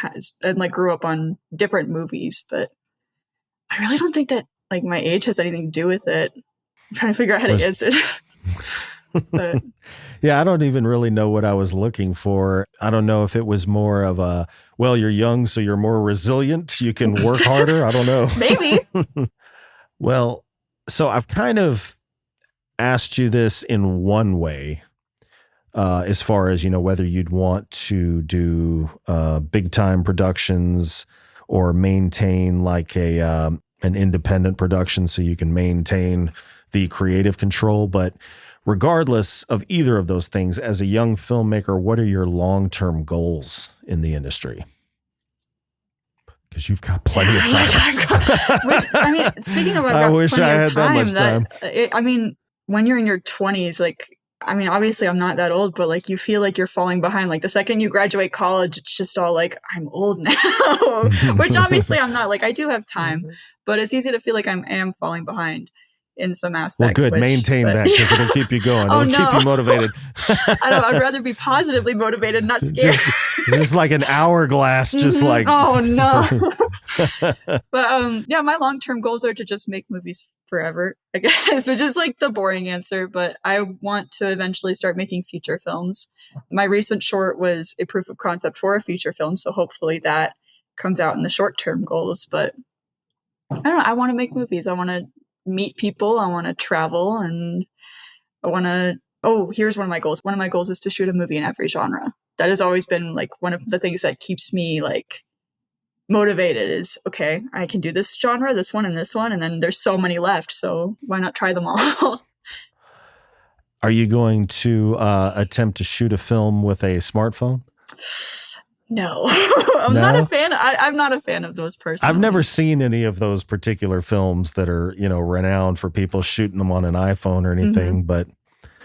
like grew up on different movies. But I really don't think that like my age has anything to do with it. I'm trying to figure out how to answer that. Yeah, I don't even really know what I was looking for. I don't know if it was more of a, well, you're young, so you're more resilient. You can work harder. I don't know. Maybe. Well, so I've kind of asked you this in one way, as far as, you know, whether you'd want to do big time productions or maintain like an independent production so you can maintain the creative control. But regardless of either of those things, as a young filmmaker, what are your long-term goals in the industry? Because you've got plenty of time. I mean, speaking of, I wish I had that much time. I mean, when you're in your 20s, like, I mean, obviously I'm not that old, but like you feel like you're falling behind. Like the second you graduate college, it's just all like, I'm old now, which obviously I'm not. Like I do have time, but it's easy to feel like I am falling behind in some aspects. Well, good. Maintain that because it'll keep you going. It'll keep you motivated. I'd rather be positively motivated, not scared. Just like an hourglass, just like. Oh, no. But yeah, my long-term goals are to just make movies forever, I guess, which is like the boring answer, but I want to eventually start making feature films. My recent short was a proof of concept for a feature film, so hopefully that comes out in the short-term goals. But I don't know, I want to make movies. I want to meet people. I want to travel, and I want to, here's one of my goals. One of my goals is to shoot a movie in every genre. That has always been like one of the things that keeps me like motivated is, okay, I can do this genre, this one, and then there's so many left, so why not try them all? Are you going to attempt to shoot a film with a smartphone? No. I'm not a fan. I'm not a fan of those personally. I've never seen any of those particular films that are, you know, renowned for people shooting them on an iPhone or anything. But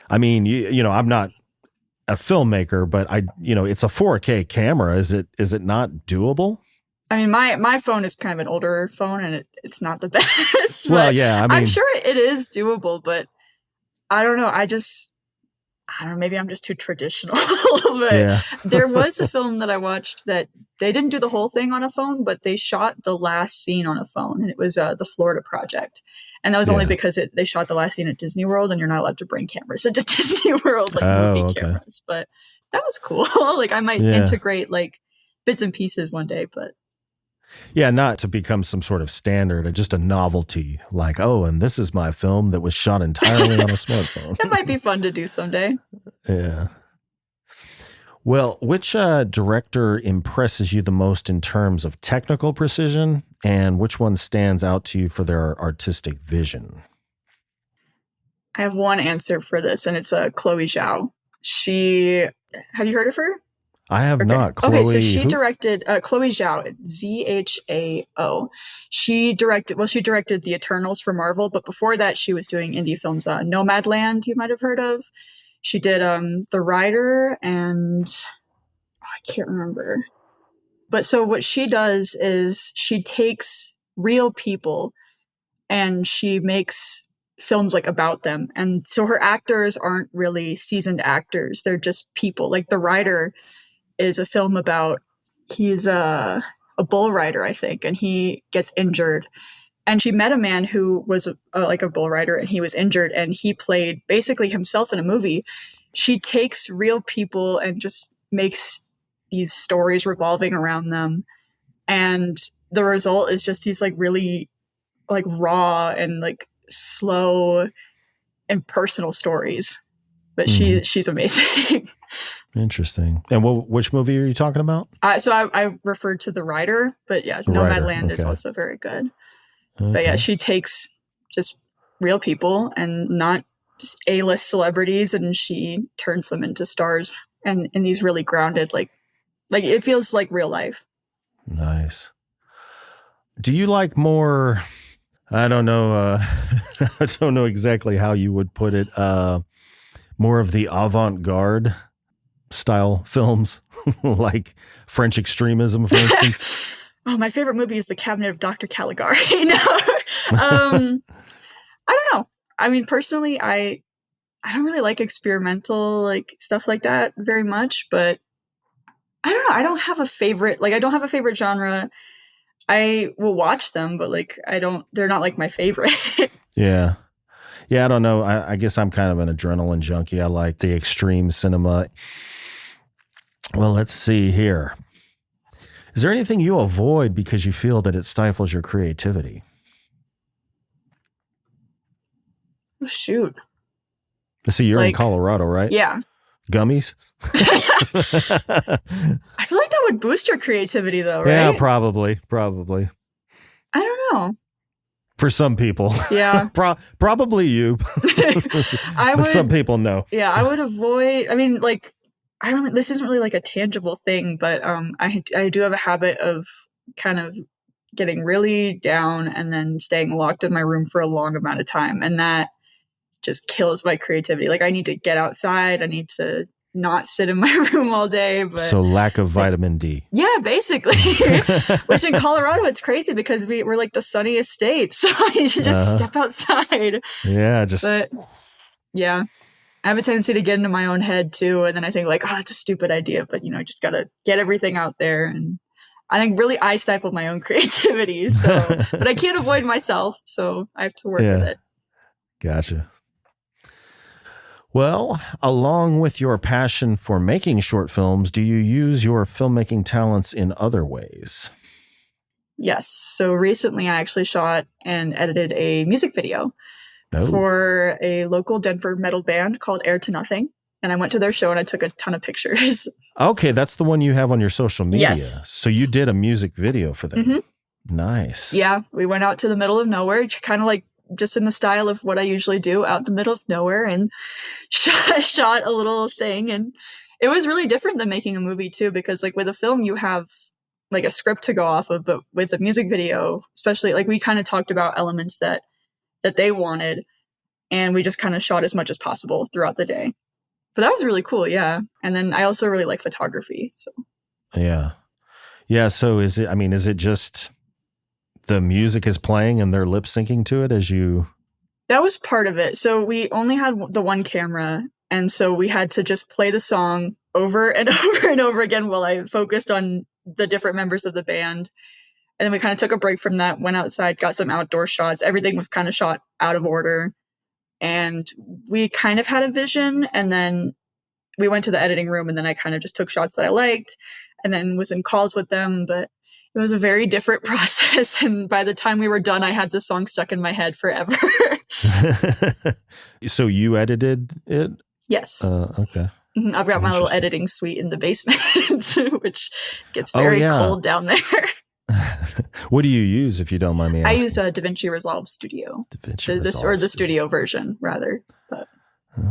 I mean, you know, I'm not a filmmaker, but it's a 4K camera. Is it not doable? I mean, my phone is kind of an older phone, and it's not the best. Well, yeah, I'm sure it is doable, but I don't know. I don't know. Maybe I'm just too traditional. But yeah. There was a film that I watched that they didn't do the whole thing on a phone, but they shot the last scene on a phone, and it was the Florida Project. And that was only because they shot the last scene at Disney World, and you're not allowed to bring cameras into Disney World, like movie cameras. But that was cool. Like I might integrate like bits and pieces one day, but. Yeah, not to become some sort of standard, just a novelty. Like, oh, and this is my film that was shot entirely on a smartphone. It might be fun to do someday. Yeah. Well, which director impresses you the most in terms of technical precision, and which one stands out to you for their artistic vision? I have one answer for this, and it's Chloé Zhao. Have you heard of her? I have not. Chloe, so she directed Chloé Zhao, Zhao. She directed The Eternals for Marvel, but before that she was doing indie films. Nomadland, you might have heard of. She did The Rider, and I can't remember. But so what she does is she takes real people and she makes films like about them. And so her actors aren't really seasoned actors. They're just people. Like The Rider is a film about, he's a bull rider, I think, and he gets injured. And she met a man who was like a bull rider, and he was injured, and he played basically himself in a movie. She takes real people and just makes these stories revolving around them. And the result is just these like really like raw and like slow and personal stories. But she's amazing. Interesting. And which movie are you talking about? So I referred to The Rider, but yeah, Nomadland is also very good. Okay. But yeah, she takes just real people and not just A-list celebrities, and she turns them into stars, and in these really grounded, like it feels like real life. Nice. Do you like more, I don't know, I don't know exactly how you would put it, more of the avant-garde style films, like French extremism, for instance? Oh, my favorite movie is The Cabinet of Dr. Caligari. I don't know. I mean, personally, I don't really like experimental like stuff like that very much, but I don't know. I don't have a favorite. Like, I don't have a favorite genre. I will watch them, but like, they're not like my favorite. Yeah. Yeah, I don't know. I guess I'm kind of an adrenaline junkie. I like the extreme cinema. Well, let's see here. Is there anything you avoid because you feel that it stifles your creativity? Oh, shoot. See, you're in Colorado, right? Yeah. Gummies? I feel like that would boost your creativity, though, right? Yeah, probably. I don't know. For some people. Yeah. Probably you. But some people no. Yeah, I would avoid, I mean, like, this isn't really like a tangible thing, but I do have a habit of kind of getting really down and then staying locked in my room for a long amount of time. And that just kills my creativity. Like, I need to get outside. I need to not sit in my room all day. But so lack of vitamin D. Yeah, basically. Which in Colorado, it's crazy because we're like the sunniest state. So I need to just step outside. Yeah, But yeah. I have a tendency to get into my own head too. And then I think like, oh, that's a stupid idea. But, I just got to get everything out there. And I think really I stifle my own creativity. So, but I can't avoid myself. So I have to work with it. Gotcha. Well, along with your passion for making short films, do you use your filmmaking talents in other ways? Yes. So recently I actually shot and edited a music video for a local Denver metal band called Air to Nothing. And I went to their show and I took a ton of pictures. Okay, that's the one you have on your social media. Yes. So you did a music video for them. Mm-hmm. Nice. Yeah, we went out to the middle of nowhere, kind of like just in the style of what I usually do, out in the middle of nowhere, and shot a little thing. And it was really different than making a movie too, because like with a film, you have like a script to go off of, but with a music video, especially like we kind of talked about elements that they wanted, and we just kind of shot as much as possible throughout the day. But that was really cool. Yeah. And then I also really like photography. So Yeah. Yeah. So is it just the music is playing and they're lip syncing to it as you? That was part of it. So we only had the one camera. And so we had to just play the song over and over and over again while I focused on the different members of the band. And then we kind of took a break from that, went outside, got some outdoor shots. Everything was kind of shot out of order. And we kind of had a vision. And then we went to the editing room, and then I kind of just took shots that I liked and then was in calls with them. But it was a very different process. And by the time we were done, I had the song stuck in my head forever. So you edited it? Yes. Okay. I've got my little editing suite in the basement, which gets very cold down there. What do you use, if you don't mind me asking? I use a DaVinci Resolve Studio. The studio version, rather. But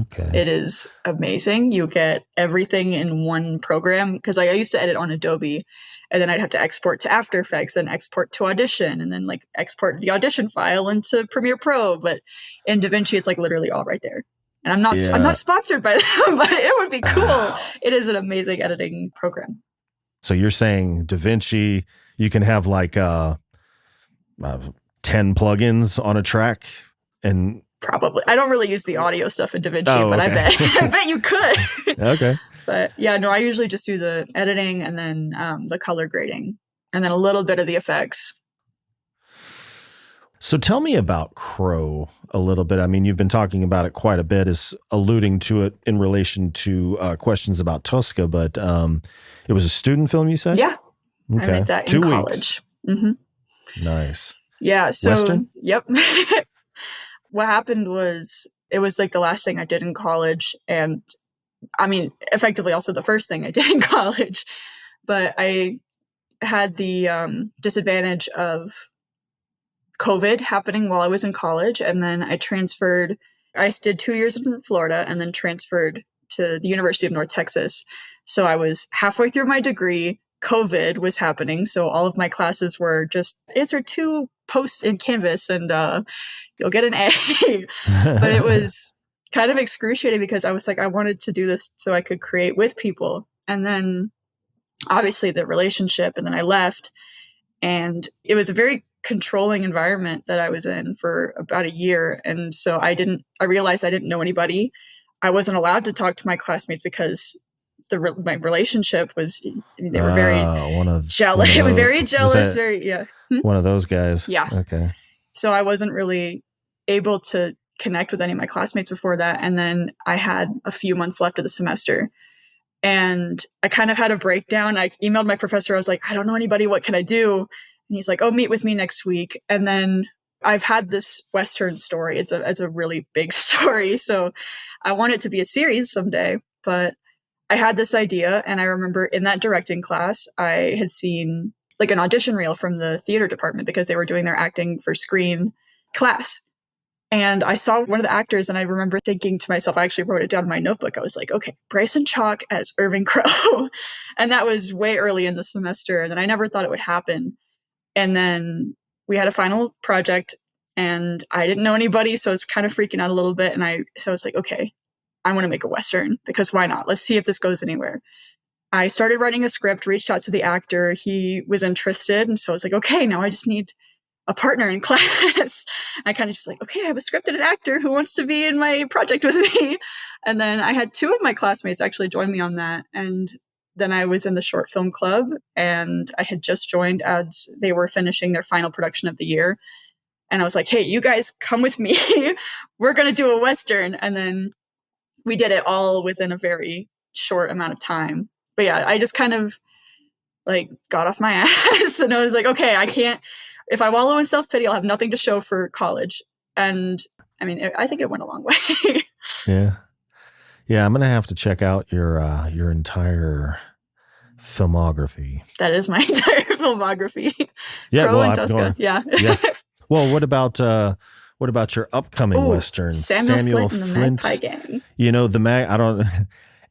okay. It is amazing. You get everything in one program, because I used to edit on Adobe, and then I'd have to export to After Effects and export to Audition, and then like export the Audition file into Premiere Pro. But in DaVinci, it's like literally all right there. And I'm not sponsored by them, but it would be cool. It is an amazing editing program. So you're saying DaVinci, you can have like 10 plugins on a track, and probably. I don't really use the audio stuff in DaVinci, but okay. I bet you could. Okay. But yeah, no, I usually just do the editing and then the color grading and then a little bit of the effects. So tell me about Crow a little bit. I mean, you've been talking about it quite a bit, is alluding to it in relation to questions about Toska, but it was a student film, you said? Yeah. Okay. I made that in college. Mm-hmm. Nice. Yeah. So, Western? Yep. What happened was it was like the last thing I did in college. And I mean, effectively also the first thing I did in college. But I had the disadvantage of COVID happening while I was in college. And then I transferred. I did 2 years in Florida and then transferred to the University of North Texas. So I was halfway through my degree. COVID was happening. So all of my classes were just answer 2 posts in Canvas and you'll get an A. But it was kind of excruciating because I was like, I wanted to do this so I could create with people. And then obviously the relationship, and then I left. And it was a very controlling environment that I was in for about a year. And so I realized I didn't know anybody. I wasn't allowed to talk to my classmates because my relationship was, they were very jealous. It was very jealous. One of those guys. Yeah. Okay. So I wasn't really able to connect with any of my classmates before that. And then I had a few months left of the semester and I kind of had a breakdown. I emailed my professor. I was like, I don't know anybody. What can I do? And he's like, oh, meet with me next week. And then I've had this Western story. It's a really big story. So I want it to be a series someday, but I had this idea. And I remember in that directing class, I had seen like an audition reel from the theater department because they were doing their acting for screen class. And I saw one of the actors and I remember thinking to myself, I actually wrote it down in my notebook. I was like, okay, Bryson Chalk as Irving Crow. And that was way early in the semester. And then I never thought it would happen. And then we had a final project and I didn't know anybody. So I was kind of freaking out a little bit. And I was like, okay, I want to make a Western because why not? Let's see if this goes anywhere. I started writing a script, reached out to the actor. He was interested. And so I was like, okay, now I just need a partner in class. I kind of just like, okay, I have a script and an actor who wants to be in my project with me. And then I had 2 of my classmates actually join me on that. And then I was in the short film club and I had just joined as they were finishing their final production of the year. And I was like, hey, you guys come with me. We're going to do a Western. And then we did it all within a very short amount of time. But yeah, I just kind of like got off my ass and I was like, okay, I can't, if I wallow in self-pity, I'll have nothing to show for college. And I mean, I think it went a long way. Yeah. Yeah. I'm going to have to check out your entire filmography. That is my entire filmography. Yeah. Crow and Toska. Yeah. Well, what about your upcoming Western? Samuel Flint and the Magpie Gang. You know,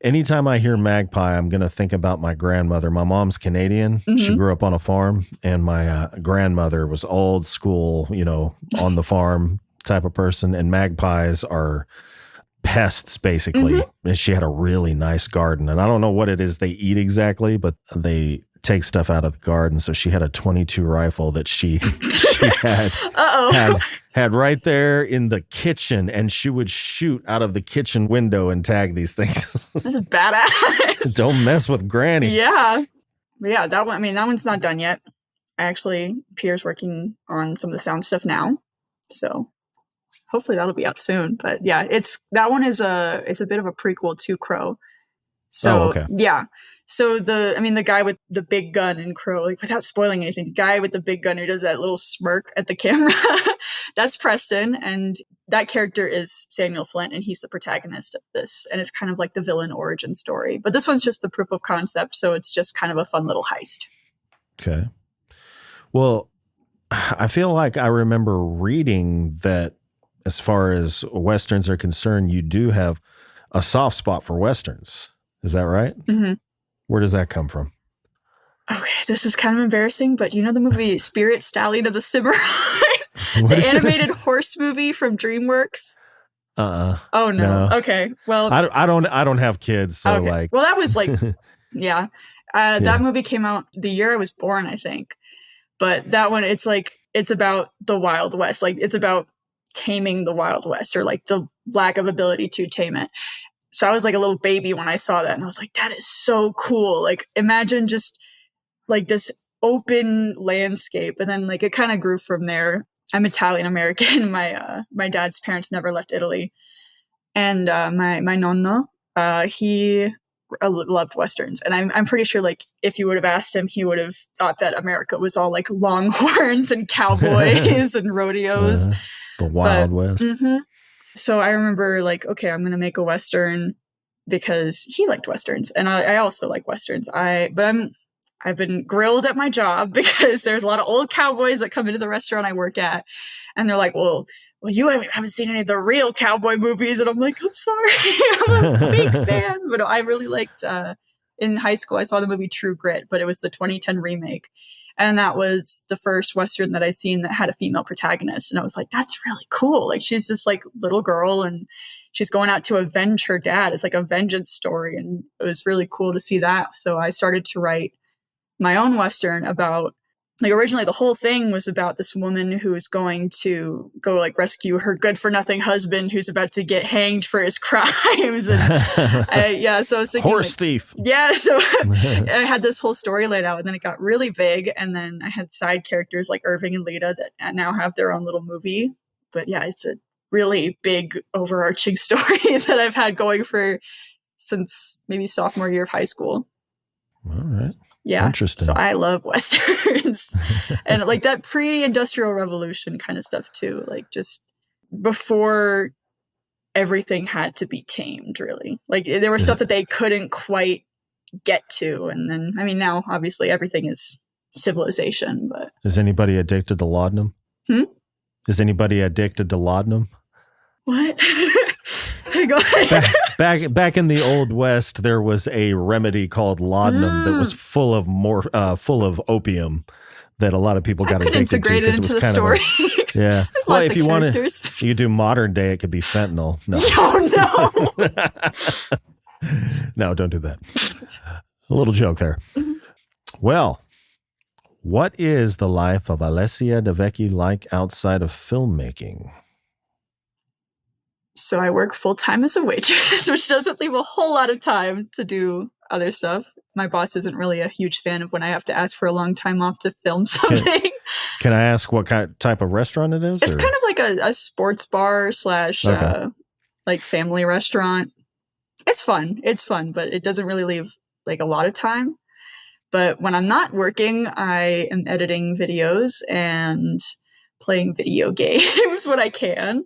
anytime I hear Magpie, I'm going to think about my grandmother. My mom's Canadian. Mm-hmm. She grew up on a farm, and my grandmother was old school, on the farm type of person. And magpies are pests, basically. Mm-hmm. And she had a really nice garden. And I don't know what it is they eat exactly, but they take stuff out of the garden. So she had a .22 rifle that she had right there in the kitchen, and she would shoot out of the kitchen window and tag these things. This is badass. Don't mess with Granny. Yeah. Yeah, that one, I mean, that one's not done yet. Actually, Pierre's working on some of the sound stuff now. So hopefully that'll be out soon. But yeah, it's a bit of a prequel to Crow. So yeah. So the guy with the big gun in Crow, like without spoiling anything, the guy with the big gun who does that little smirk at the camera, that's Preston. And that character is Samuel Flint, and he's the protagonist of this. And it's kind of like the villain origin story. But this one's just the proof of concept, so it's just kind of a fun little heist. Okay. Well, I feel like I remember reading that as far as Westerns are concerned, you do have a soft spot for Westerns. Is that right? Mm-hmm. Where does that come from? Okay, this is kind of embarrassing, but you know the movie Spirit, Stallion of the Cimarron? The animated horse movie from DreamWorks? Oh no. Okay. Well, I don't have kids, so okay. like. Well, that was like, yeah. That movie came out the year I was born, I think. But that one, it's about the Wild West. Like, it's about taming the Wild West, or like the lack of ability to tame it. So I was like a little baby when I saw that, and I was like, that is so cool. Like, imagine just like this open landscape. And then like it kind of grew from there. I'm Italian American. My dad's parents never left Italy. And my nonno, he loved Westerns. And I'm pretty sure like if you would have asked him, he would have thought that America was all like longhorns and cowboys and rodeos. The Wild West. Mm-hmm. So I remember like, okay, I'm going to make a Western because he liked Westerns. And I also like Westerns. I've been grilled at my job because there's a lot of old cowboys that come into the restaurant I work at. And they're like, well, you haven't seen any of the real cowboy movies. And I'm like, I'm sorry. I'm a big fan. But I really liked, in high school, I saw the movie True Grit, but it was the 2010 remake. And that was the first Western that I seen that had a female protagonist. And I was like, that's really cool. Like, she's this like little girl and she's going out to avenge her dad. It's like a vengeance story. And it was really cool to see that. So I started to write my own Western about, like, originally the whole thing was about this woman who is going to go like rescue her good for nothing husband who's about to get hanged for his crimes. And so I was thinking horse thief. Yeah. So I had this whole story laid out, and then it got really big. And then I had side characters like Irving and Lita that now have their own little movie. But yeah, it's a really big overarching story that I've had going since maybe sophomore year of high school. All right. Yeah. Interesting. So I love Westerns and like that pre-industrial revolution kind of stuff too. Like just before everything had to be tamed, really. Like there was stuff that they couldn't quite get to. And then, I mean, now obviously everything is civilization, but. Is anybody addicted to laudanum? Is anybody addicted to laudanum? What? Go ahead. Back in the Old West, there was a remedy called laudanum that was full of opium that a lot of people got addicted to. Integrate it into the story. Yeah. There's lots of characters. You do modern day, it could be fentanyl. No. Oh, no. No, don't do that. A little joke there. Well, what is the life of Alessia Devecchi like outside of filmmaking? So I work full-time as a waitress, which doesn't leave a whole lot of time to do other stuff. My boss isn't really a huge fan of when I have to ask for a long time off to film something. Can I ask what type of restaurant it is? It's kind of like a sports bar / like family restaurant. It's fun, but it doesn't really leave like a lot of time. But when I'm not working, I am editing videos and playing video games when I can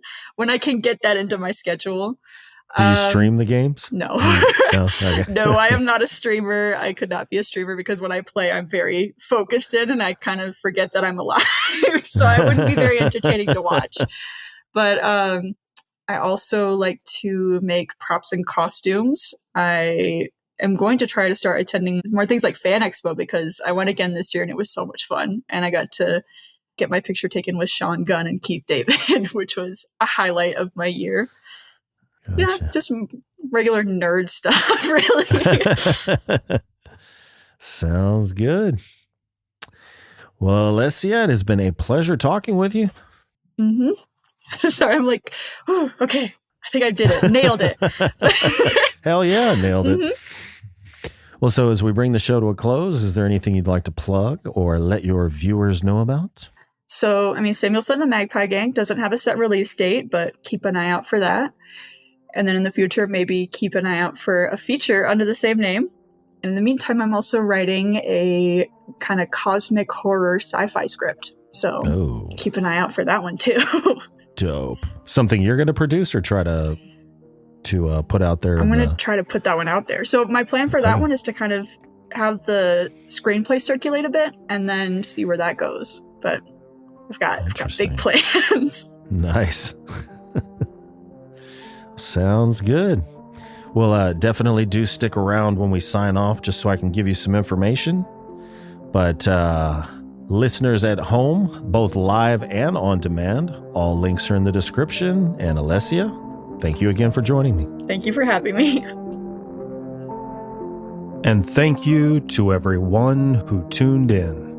get that into my schedule. Do you stream the games? No. No? Okay. No, I am not a streamer. I could not be a streamer because when I play, I'm very focused in and I kind of forget that I'm alive. So I wouldn't be very entertaining to watch. But I also like to make props and costumes. I am going to try to start attending more things like Fan Expo because I went again this year and it was so much fun. And I got to get my picture taken with Sean Gunn and Keith David, which was a highlight of my year. Yeah, just regular nerd stuff, really. Sounds good. Well, Alessia, it has been a pleasure talking with you. Sorry, I'm like, oh, okay. I think I did it. Nailed it. Hell yeah, nailed it. Well, so as we bring the show to a close, is there anything you'd like to plug or let your viewers know about? So, Samuel Flint and the Magpie Gang doesn't have a set release date, but keep an eye out for that. And then in the future, maybe keep an eye out for a feature under the same name. In the meantime, I'm also writing a kind of cosmic horror sci-fi script. So keep an eye out for that one too. Dope. Something you're going to produce or try to put out there? I'm going to try to put that one out there. So my plan for that one is to kind of have the screenplay circulate a bit and then see where that goes. But I've got big plans. Nice. Sounds good. Well, definitely do stick around when we sign off just so I can give you some information. But listeners at home, both live and on demand, all links are in the description. And Alessia, thank you again for joining me. Thank you for having me. And thank you to everyone who tuned in.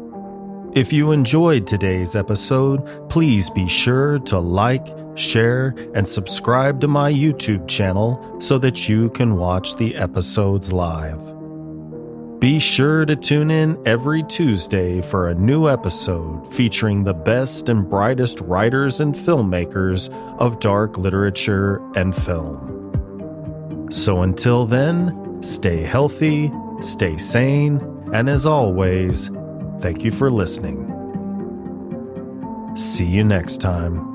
If you enjoyed today's episode, please be sure to like, share, and subscribe to my YouTube channel so that you can watch the episodes live. Be sure to tune in every Tuesday for a new episode featuring the best and brightest writers and filmmakers of dark literature and film. So until then, stay healthy, stay sane, and as always, thank you for listening. See you next time.